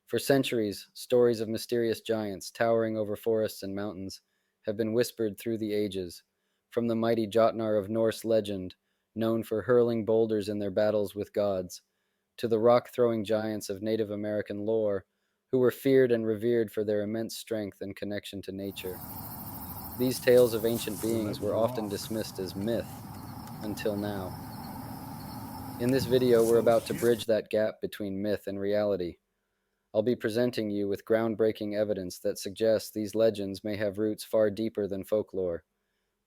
For centuries, stories of mysterious giants towering over forests and mountains have been whispered through the ages, from the mighty Jotnar of Norse legend, known for hurling boulders in their battles with gods, to the rock-throwing giants of Native American lore, who were feared and revered for their immense strength and connection to nature. These tales of ancient beings were often dismissed as myth, until now. In this video, we're about to bridge that gap between myth and reality. I'll be presenting you with groundbreaking evidence that suggests these legends may have roots far deeper than folklore.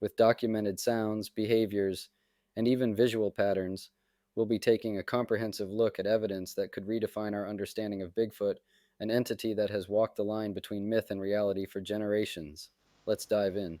With documented sounds, behaviors, and even visual patterns, we'll be taking a comprehensive look at evidence that could redefine our understanding of Bigfoot, an entity that has walked the line between myth and reality for generations. Let's dive in.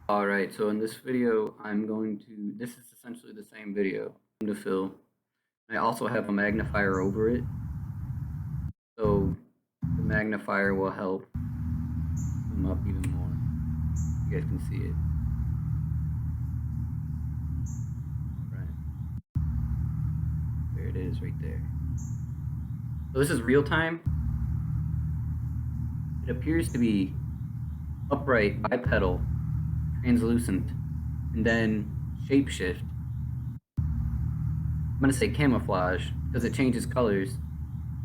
Alright, so in this video, this is essentially the same video to fill. I also have a magnifier over it, so the magnifier will help zoom up even more. You guys can see it. Alright. There it is, right there. So this is real time. It appears to be upright, bipedal, translucent, and then shapeshift. I'm gonna say camouflage because it changes colors,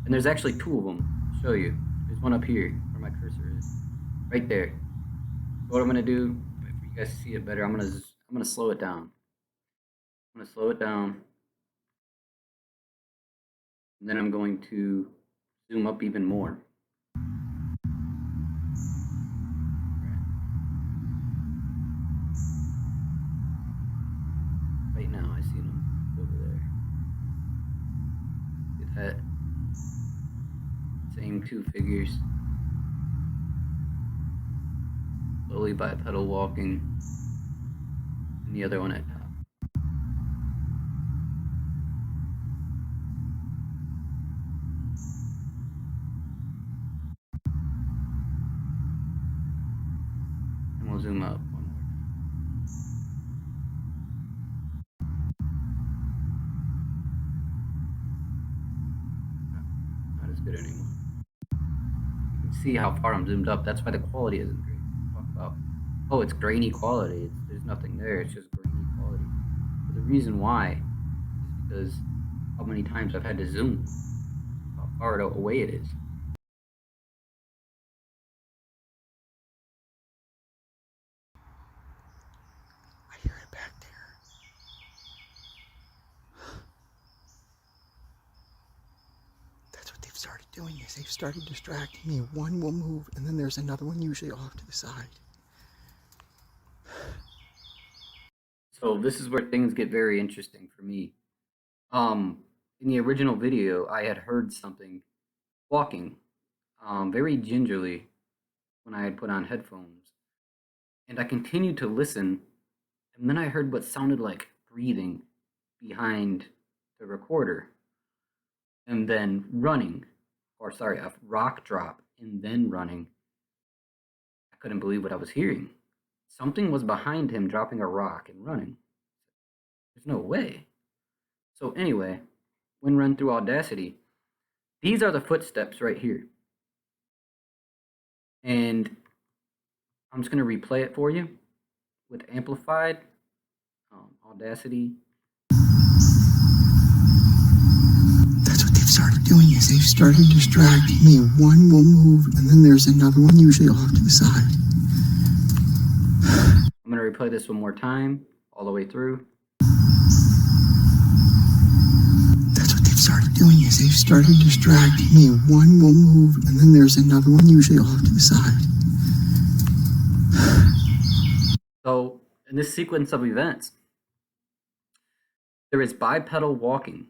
and there's actually two of them. I'll show you. There's one up here where my cursor is, right there. So what I'm gonna do, for you guys to see it better, I'm gonna slow it down. I'm gonna slow it down, and then I'm going to zoom up even more. Right now, I see them over there. See that? Same two figures. Slowly bipedal walking, and the other one at top. And we'll zoom up one more time. Not as good anymore. You can see how far I'm zoomed up. That's why the quality isn't great. Talk about, oh, it's grainy quality. There's nothing there. It's just grainy quality. But the reason why is because how many times I've had to zoom, how far away it is. I hear it back there. That's what they've started doing, is they've started distracting me. One will move, and then there's another one usually off to the side. So this is where things get very interesting for me. In the original video, I had heard something walking, very gingerly when I had put on headphones. And I continued to listen, and then I heard what sounded like breathing behind the recorder. And then running, or sorry, a rock drop, and then running. I couldn't believe what I was hearing. Something was behind him dropping a rock and running. There's no way. So anyway, when run through Audacity, these are the footsteps right here. And I'm just going to replay it for you with amplified Audacity. That's what they've started doing, is they've started distracting me. One will move, and then there's another one usually off to the side. I'm going to replay this one more time, all the way through. That's what they've started doing, is they've started distracting me. One will move, and then there's another one usually off to the side. So, in this sequence of events, there is bipedal walking.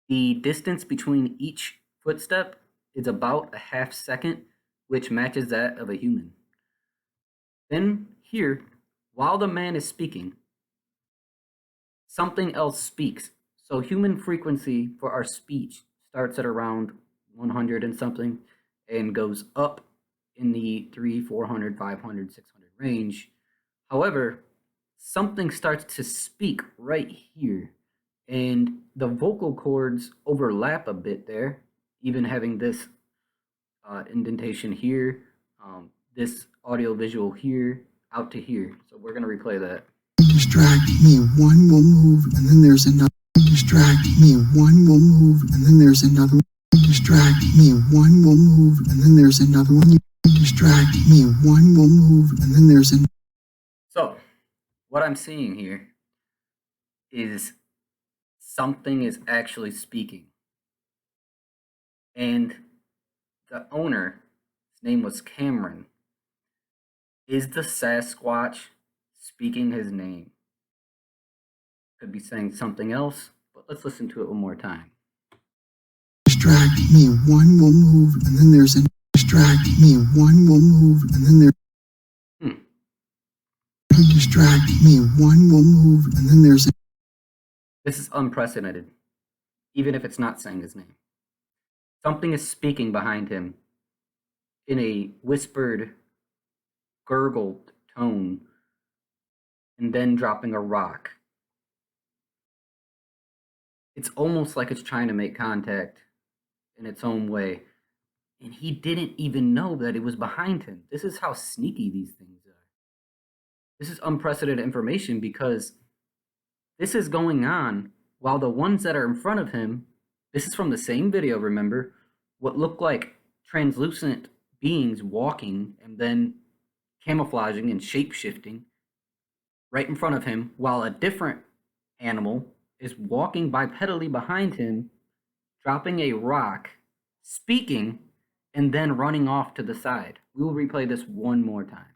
The distance between each footstep is about a half second, which matches that of a human. Then, here, while the man is speaking, something else speaks. So human frequency for our speech starts at around 100 and something and goes up in the 3, 400, 500, 600 range. However, something starts to speak right here, and the vocal cords overlap a bit there, even having this indentation here, this audio visual here, out to here. So we're going to replay that. Distracting me, one will move, and then there's another. Distracting me, one will move, and then there's another. Distracting me, one will move, and then there's another one. Distracting me, one will move, and then there's another. So, what I'm seeing here is something is actually speaking. And the owner, his name was Cameron. Is the Sasquatch speaking his name? Could be saying something else, but let's listen to it one more time. Distracting me, one will move, and then there's another. Distracting me, one will move, and then there's. Distracting me, one will move, and then there's. This is unprecedented, even if it's not saying his name. Something is speaking behind him in a whispered, gurgled tone, and then dropping a rock. It's almost like it's trying to make contact in its own way. And he didn't even know that it was behind him. This is how sneaky these things are. This is unprecedented information because this is going on while the ones that are in front of him, this is from the same video, remember, what look like translucent beings walking and then camouflaging and shape-shifting right in front of him, while a different animal is walking bipedally behind him, dropping a rock, speaking, and then running off to the side. We will replay this one more time.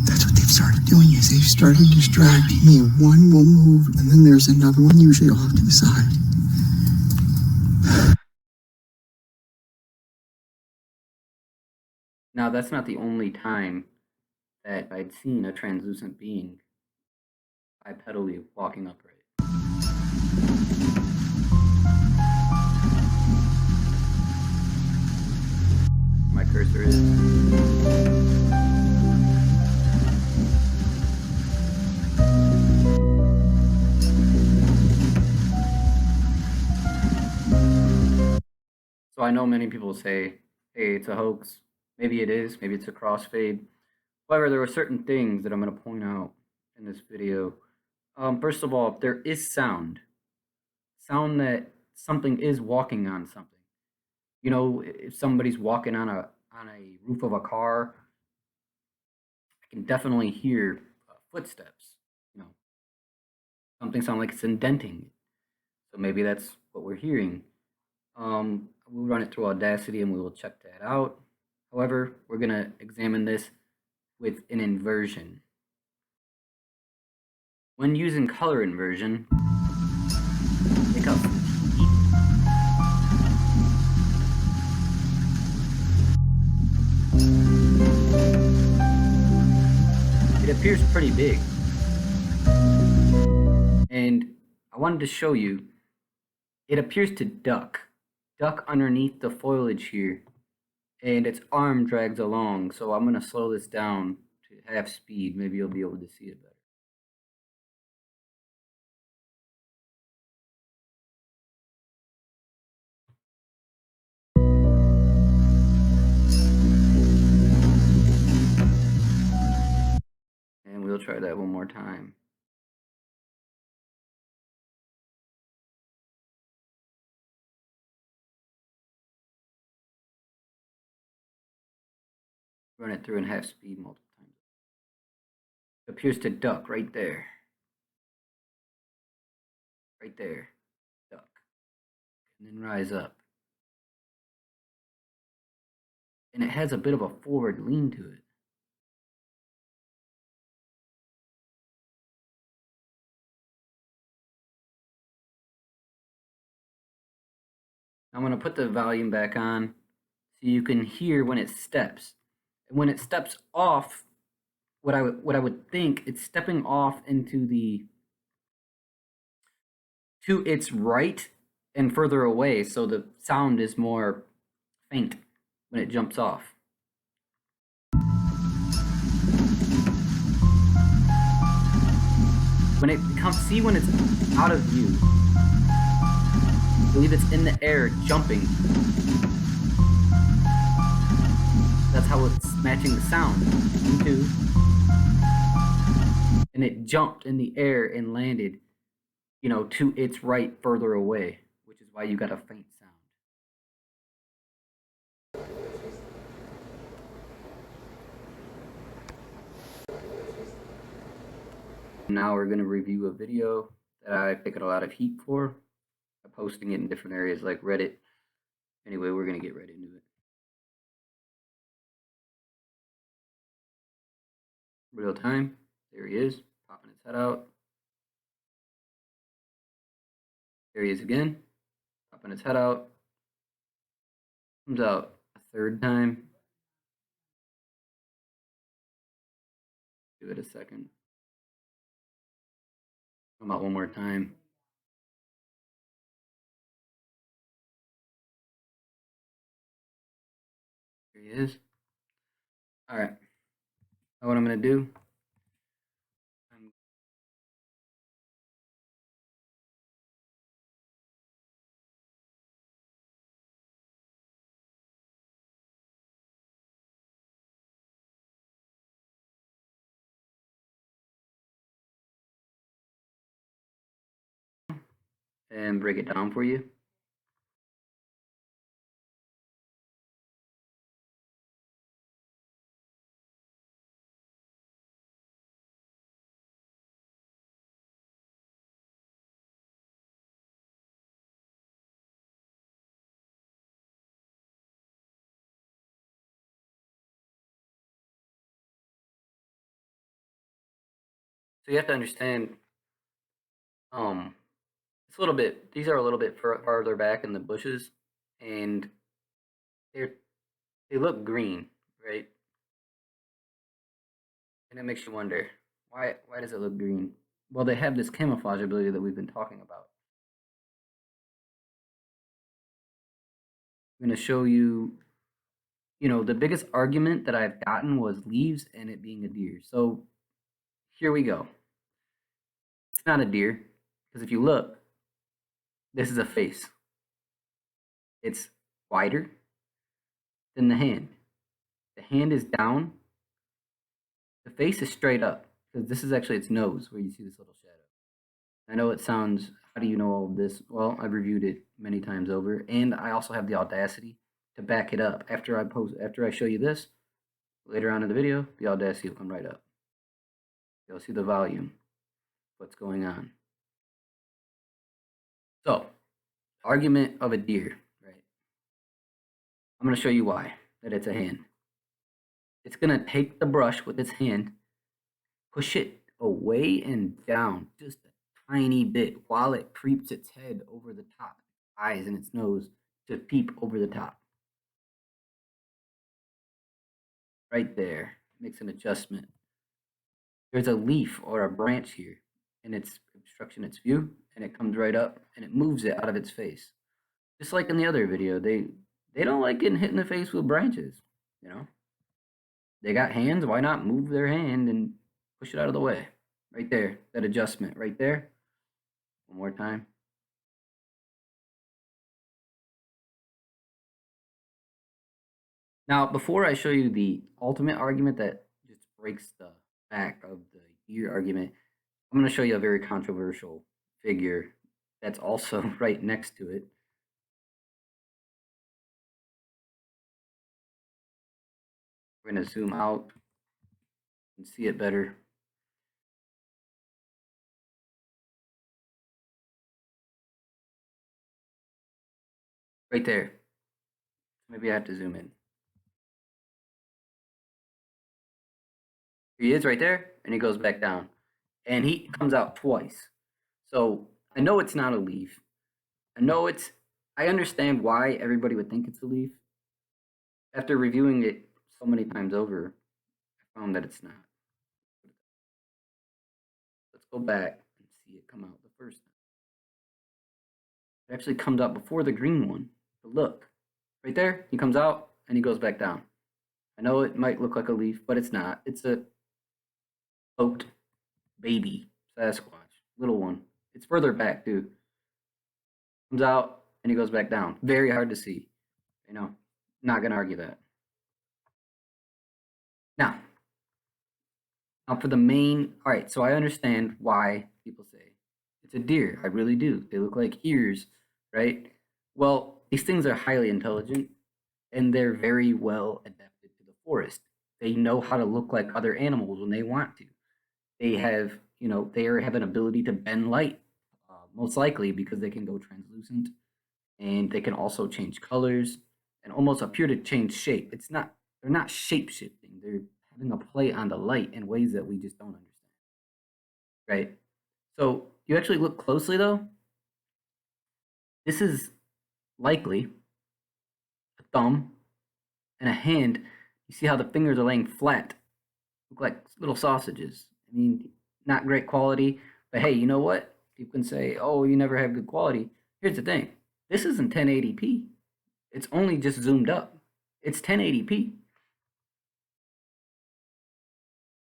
That's what they've started doing is they've started distracting me. One will move, and then there's another one usually off to the side. Now, that's not the only time that I'd seen a translucent being bipedally walking upright. My cursor is. So I know many people say, hey, it's a hoax. Maybe it is, maybe it's a crossfade. However, there are certain things that I'm going to point out in this video. First of all, there is sound that something is walking on something. You know, if somebody's walking on a roof of a car, I can definitely hear footsteps. You know, something sounds like it's indenting. So maybe that's what we're hearing. We'll run it through Audacity and we will check that out. However, we're going to examine this with an inversion. When using color inversion, pick up it appears pretty big. And I wanted to show you, it appears to duck underneath the foliage here. And its arm drags along, so I'm going to slow this down to half speed. Maybe you'll be able to see it better. And we'll try that one more time. Run it through in half speed multiple times. It appears to duck right there. Right there. Duck. And then rise up. And it has a bit of a forward lean to it. I'm going to put the volume back on so you can hear when it steps. And when it steps off what I would think, it's stepping off into the to its right and further away, so the sound is more faint when it jumps off. When it becomes, see when it's out of view, I believe it's in the air jumping. That's how it's matching the sound. 1, 2. And it jumped in the air and landed, you know, to its right further away, which is why you got a faint sound. Now we're going to review a video that I've taken a lot of heat for. I'm posting it in different areas like Reddit. Anyway, we're going to get right into it. Real time. There he is, popping his head out. There he is again, popping his head out. Comes out a third time. Give it a second. Come out one more time. There he is. All right. Now what I'm going to do, and break it down for you. So you have to understand, it's a little bit, these are a little bit farther back in the bushes, and they look green, right? And it makes you wonder, why does it look green? Well, they have this camouflage ability that we've been talking about. I'm going to show you, you know, the biggest argument that I've gotten was leaves and it being a deer. So here we go. It's not a deer, because if you look, this is a face. It's wider than the hand. The hand is down. The face is straight up, because this is actually its nose where you see this little shadow. I know it sounds, how do you know all of this? Well, I've reviewed it many times over, and I also have the audacity to back it up. After I show you this, later on in the video, the audacity will come right up. You'll see the volume, what's going on. So, argument of a deer, right? I'm going to show you why, that it's a hand. It's going to take the brush with its hand, push it away and down just a tiny bit while it creeps its head over the top, eyes and its nose to peep over the top. Right there, makes an adjustment. There's a leaf or a branch here, and it's obstructing its view, and it comes right up and it moves it out of its face. Just like in the other video, they don't like getting hit in the face with branches, you know? They got hands, why not move their hand and push it out of the way? Right there, that adjustment right there. One more time. Now, before I show you the ultimate argument that just breaks the back of the deer argument, I'm going to show you a very controversial figure that's also right next to it. We're going to zoom out and see it better. Right there. Maybe I have to zoom in. He is right there, and he goes back down. And he comes out twice. So I know it's not a leaf. I understand why everybody would think it's a leaf. After reviewing it so many times over, I found that it's not. Go back and see it come out the first time. It actually comes out before the green one. But look, right there, he comes out and he goes back down. I know it might look like a leaf, but it's not. It's a cloaked baby Sasquatch, little one. It's further back too. Comes out and he goes back down. Very hard to see. You know, not gonna argue that. Now for the main, all right, so I understand why people say it's a deer. I really do. They look like ears, right? Well, these things are highly intelligent and they're very well adapted to the forest. They know how to look like other animals when they want to. They have, they have an ability to bend light, most likely because they can go translucent, and they can also change colors and almost appear to change shape. They're not shape shifting. They're having a play on the light in ways that we just don't understand, right? So you actually look closely though, this is likely a thumb and a hand. You see how the fingers are laying flat, look like little sausages. I mean, not great quality, but hey, you know what? People can say, oh, you never have good quality. Here's the thing. This isn't 1080p. It's only just zoomed up. It's 1080p.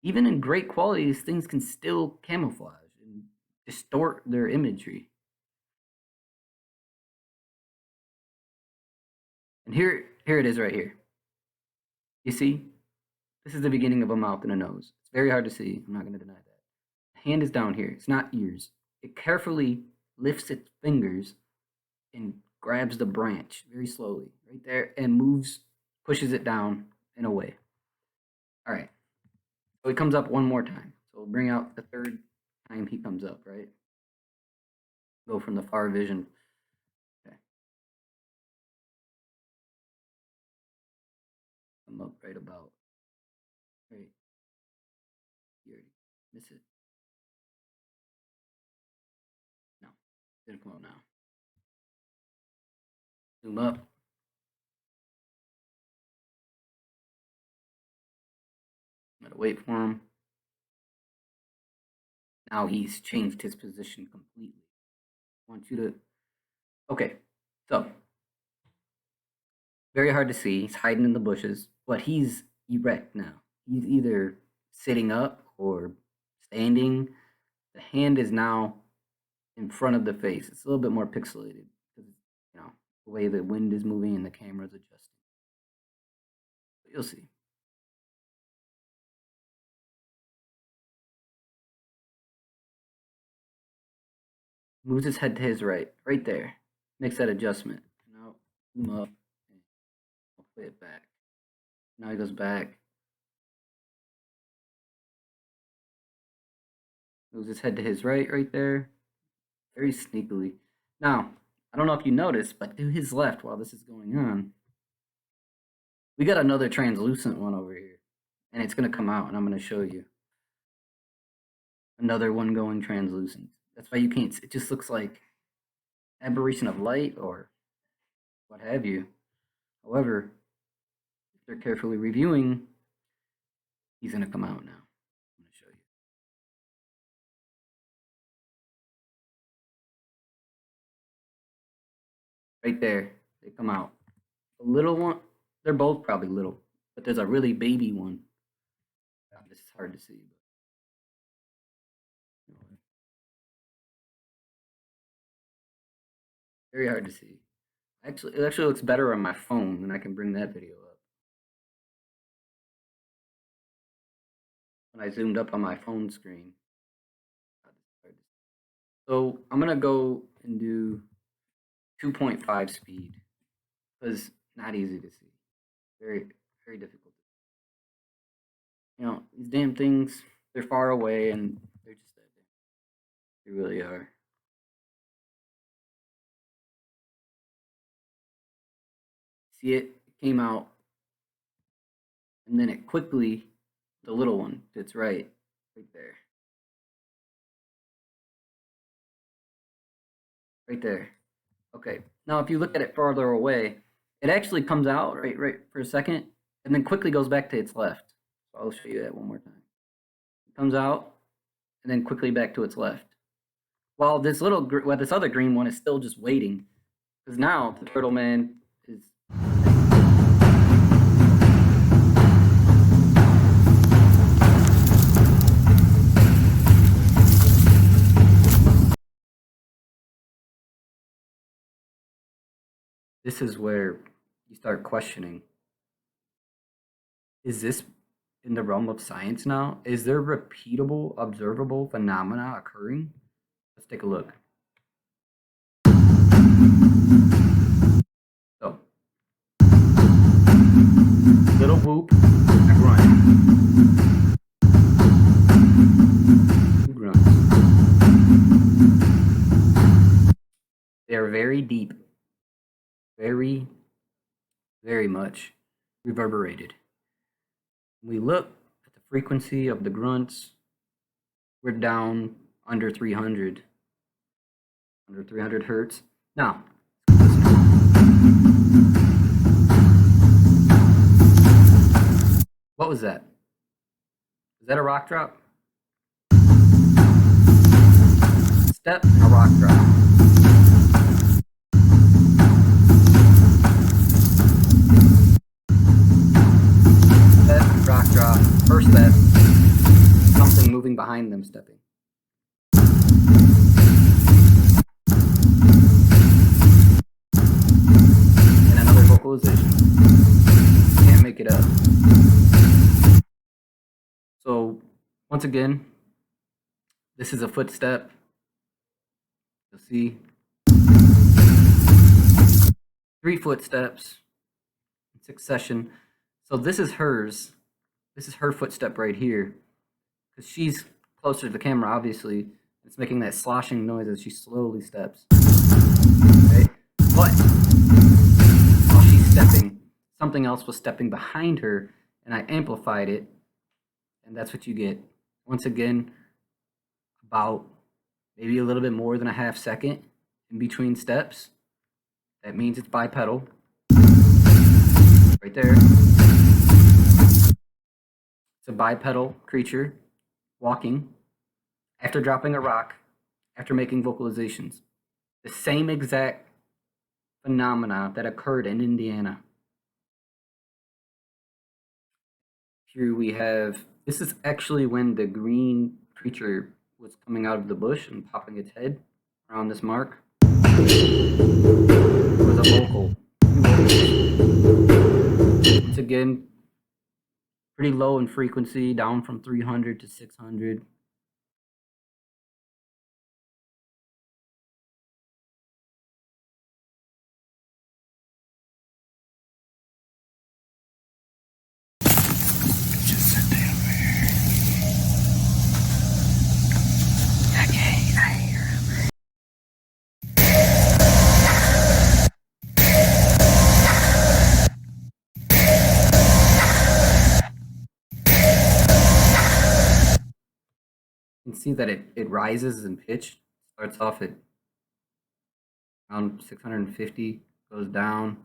Even in great quality, these things can still camouflage and distort their imagery. And here it is right here. You see? This is the beginning of a mouth and a nose. It's very hard to see. I'm not going to deny that. The hand is down here. It's not ears. It carefully lifts its fingers and grabs the branch very slowly right there and pushes it down and away. All right. So he comes up one more time. So we'll bring out the third time he comes up, right? Go from the far vision. Okay. Come up right about. Right. You already miss it. No. Didn't come out now. Zoom up. I'm gonna wait for him. Now he's changed his position completely. I want you to. Okay, so very hard to see. He's hiding in the bushes, but he's erect now. He's either sitting up or standing. The hand is now in front of the face. It's a little bit more pixelated because the way the wind is moving and the camera's adjusting. But you'll see. Moves his head to his right there. Makes that adjustment. Now zoom up and I'll play it back. Now he goes back. Moves his head to his right there. Very sneakily. Now, I don't know if you noticed, but to his left while this is going on, we got another translucent one over here. And it's going to come out and I'm going to show you. Another one going translucent. That's why you can't, it just looks like aberration of light or what have you. However, if they're carefully reviewing, he's going to come out now. I'm going to show you. Right there, they come out. The little one, they're both probably little, but there's a really baby one. This is hard to see, but very hard to see. Actually, it actually looks better on my phone, and I can bring that video up. When I zoomed up on my phone screen. So I'm gonna go and do 2.5 speed because not easy to see. Very, very difficult. These damn things, they're far away and they're just that damn. They really are. See it came out and then it quickly, the little one, it's right there. Right there. Okay. Now if you look at it farther away, it actually comes out right for a second and then quickly goes back to its left. So I'll show you that one more time. It comes out and then quickly back to its left. While this this other green one is still just waiting, because now the turtle man is. This is where you start questioning. Is this in the realm of science now? Is there repeatable, observable phenomena occurring? Let's take a look. So, little whoop, a grunt. Two grunts. They are very deep, very, very much reverberated. We look at the frequency of the grunts, we're down under 300 hertz. Now, listen. What was that? Is that a rock drop? Step and a rock drop. Rock drop, first step, something moving behind them stepping. And another vocalization. Can't make it up. So, once again, this is a footstep. You'll see 3 footsteps in succession. So this is hers. This is her footstep right here. Because she's closer to the camera, obviously. It's making that sloshing noise as she slowly steps. Okay? But while she's stepping, something else was stepping behind her, and I amplified it. And that's what you get. Once again, about maybe a little bit more than a half second in between steps. That means it's bipedal. Right there. It's a bipedal creature walking after dropping a rock, after making vocalizations. The same exact phenomena that occurred in Indiana. Here we have, this is actually when the green creature was coming out of the bush and popping its head around this mark. It was a vocal. Once again, pretty low in frequency, down from 300 to 600. Just sit down there. Okay, I hear him. You can see that it rises in pitch. Starts off at around 650, goes down,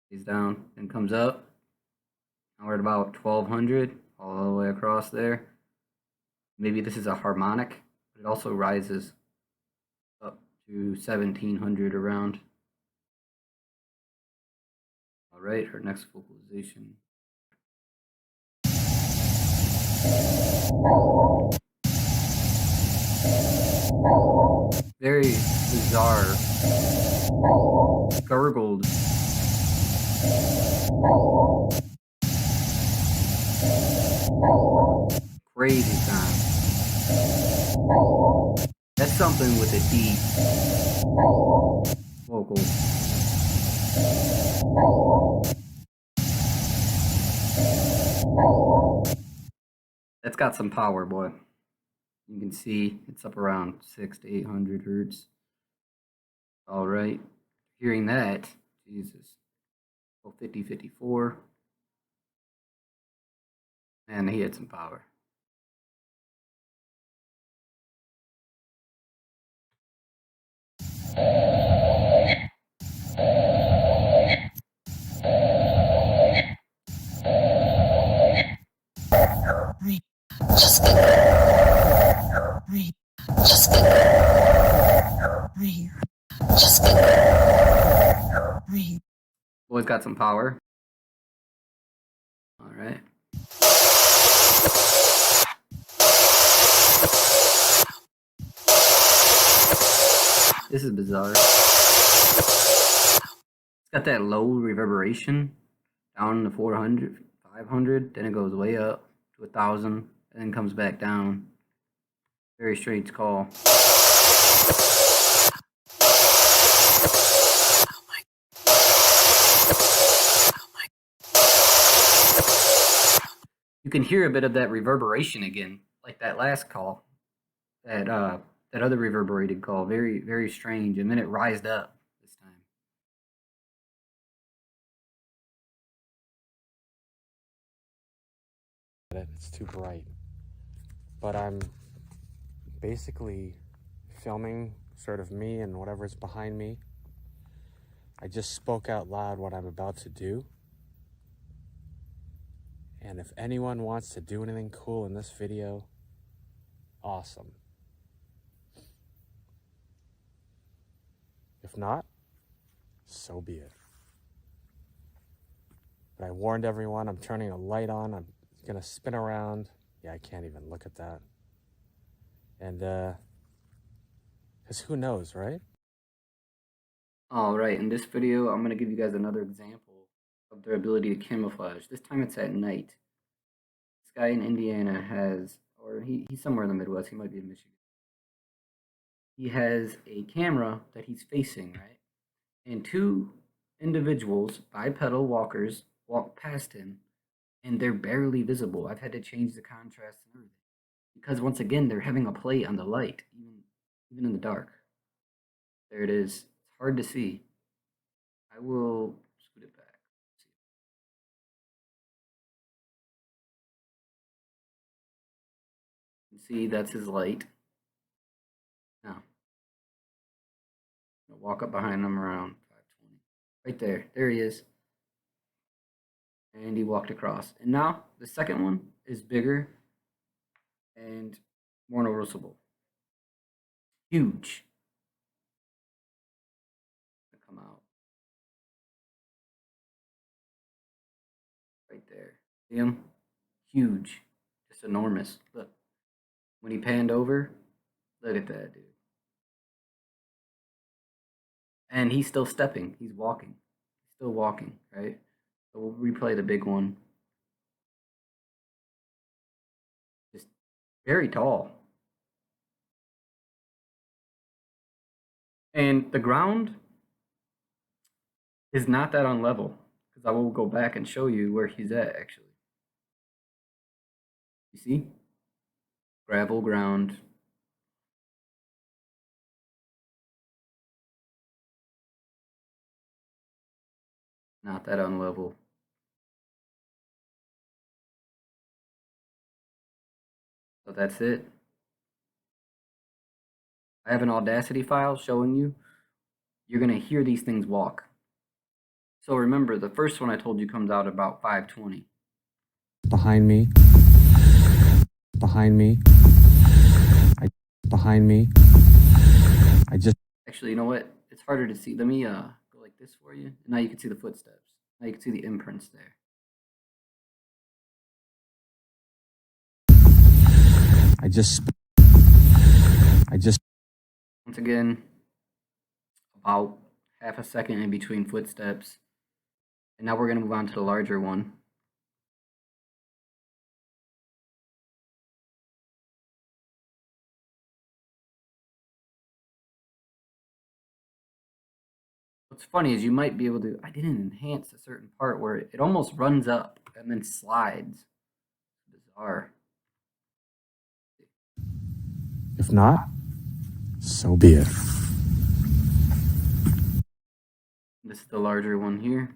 stays down, then comes up. Now we're at about 1200, all the way across there. Maybe this is a harmonic, but it also rises up to 1700 around. All right, her next vocalization. Very bizarre, gurgled. Crazy sound. That's something with a deep vocal. That's got some power, boy. You can see it's up around 600 to 800 hertz. All right. Hearing that, Jesus. 50, 54. Man, he had some power. Just Boy's got some power. All right. This is bizarre. It's got that low reverberation down to 400, 500, then it goes way up to 1,000, and then comes back down. Very strange call. You can hear a bit of that reverberation again, like that last call, that other reverberated call. Very, very strange. And then it rised up this time. It's too bright. But I'm basically filming sort of me and whatever's behind me. I just spoke out loud what I'm about to do. And if anyone wants to do anything cool in this video, awesome. If not, so be it. But I warned everyone, I'm turning a light on, I'm gonna spin around. Yeah, I can't even look at that. And, because who knows, right? All right, in this video, I'm going to give you guys another example of their ability to camouflage. This time it's at night. This guy in Indiana has, or he's somewhere in the Midwest, he might be in Michigan. He has a camera that he's facing, right? And two individuals, bipedal walkers, walk past him, and they're barely visible. I've had to change the contrast and everything. Because once again, they're having a play on the light, even in the dark. There it is. It's hard to see. I will scoot it back. You can see that's his light. Now, I'm gonna walk up behind him around 520. Right there. There he is. And he walked across. And now the second one is bigger and more noticeable. Huge. Come out. Right there. See him? Huge. Just enormous. Look. When he panned over, look at that, dude. And he's still stepping. He's walking. He's still walking, right? So we'll replay the big one. Just very tall. And the ground is not that on level, because I will go back and show you where he's at, actually. You see? Gravel ground. Not that on level. So that's it. I have an Audacity file showing you. You're going to hear these things walk. So remember, the first one I told you comes out about 520. Behind me. Behind me. Behind me. I just... Actually, you know what? It's harder to see. Let me go like this for you. And now you can see the footsteps. Now you can see the imprints there. I just... Once again, about half a second in between footsteps. And now we're going to move on to the larger one. What's funny is you might be able to, I didn't enhance a certain part where it almost runs up and then slides. Bizarre. If not, so be it. This is the larger one here.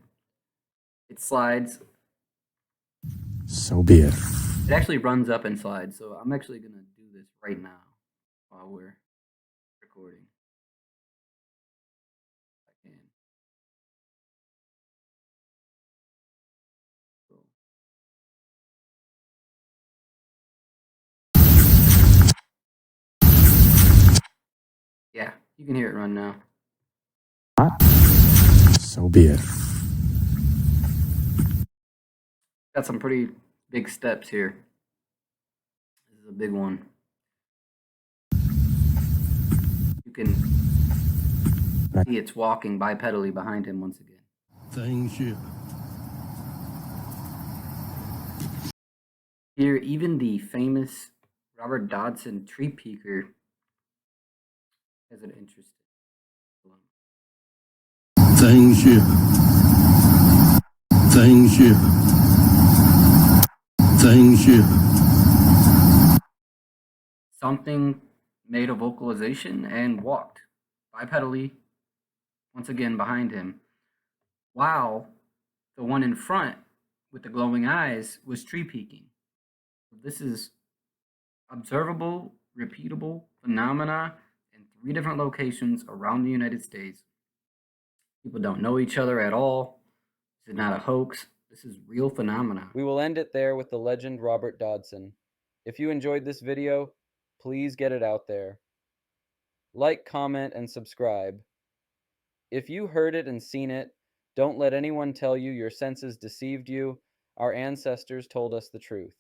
It slides. So be it. It actually runs up and slides, so I'm actually going to do this right now while we're recording. If I can. Yeah, you can hear it run now. So be it. Got some pretty big steps here. This is a big one. You can see it's walking bipedally behind him once again. Thank you. Here, even the famous Robert Dodson tree peeker has an interesting. Thank you. Thank you. Thank you. Something made a vocalization and walked bipedally once again behind him, while the one in front with the glowing eyes was tree peeking. This is observable, repeatable phenomena in 3 different locations around the United States. People don't know each other at all. This is not a hoax. This is real phenomena. We will end it there with the legend Robert Dodson. If you enjoyed this video, please get it out there. Like, comment, and subscribe. If you heard it and seen it, don't let anyone tell you your senses deceived you. Our ancestors told us the truth.